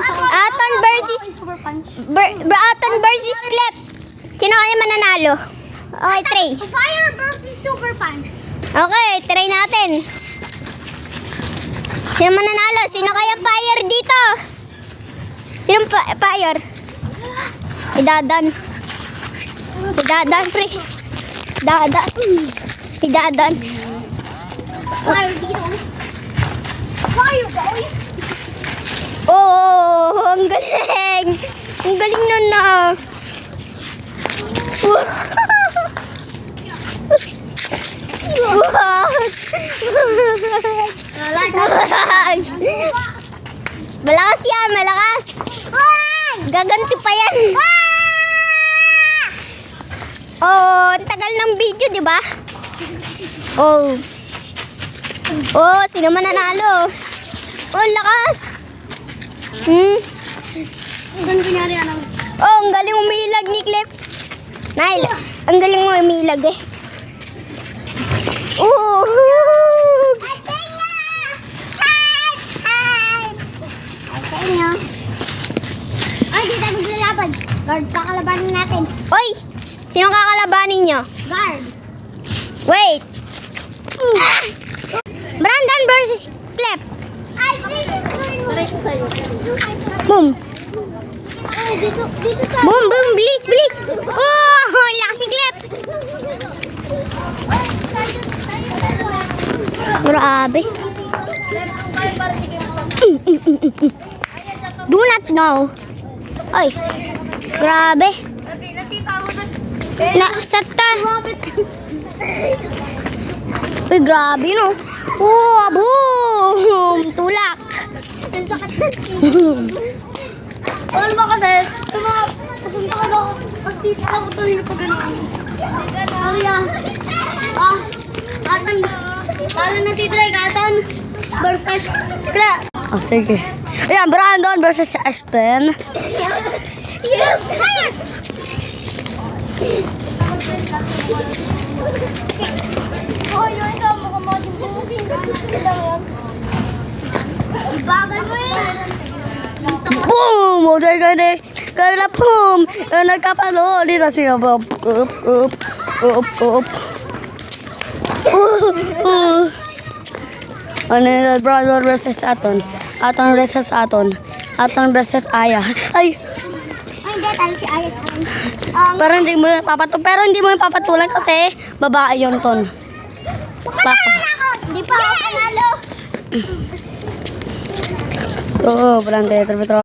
Aton versus Aton versus Clef. Sino kaya mananalo? Okay, try. Fire versus Super Punch. Okay, try natin. Sino mananalo? Sino kaya fire dito? Sino fire? Si Dadan. Si Dadan, pre. Dadan. Si Dadan. Fire dito. Fire, boy. Oh, ang galing. Ang galing nun na. Malakas yan, malakas. Gaganti pa yan. Oh, ang tagal ng video, di ba? Oh. Oh, sino mananalo? Oh, ang lakas. Ganun kunyari ano. Oh, ang galing umilag ni Clef. Nail, ang galing mo umilag eh. Oh. Ay, di tayo maglalaban. Guard, kakalabanin natin. Oy, sino kakalabanin nyo? Guard. Wait. Brandon versus Clef. Ay, dito sa'yo. Boom. Ay, dito sa... Boom, boom, bilis, bilis. Oh, lakas ni Clef. Grabe. Do not know. Oy, grabe. Nasakta. Uy, grabe no. Oh, boom. Tulak. Ano ba kasi? Pasunta ka na ako. Pagtita ako tuloy na pag gano'n. Arya. Atan. Talo na titray ka, Atan. Versus Clef. Oh, sige. Ayan, Brandon versus Ashton. Yes! Fire! Oh, yun ito. Mukhang mo din po. Ibagal mo eh. Boom! Uday ka na. Kaya boom! Nagkapalo. Dito siya. Up. Ano yun? Brandon versus Aton. Aton versus Aton. Aton versus Aya. Ay! Ay, hindi. Talo si Ayat. Pero hindi mo yung papatulan kasi babae yun, Ton. Hindi pa ako panalo. Oo, Brandon.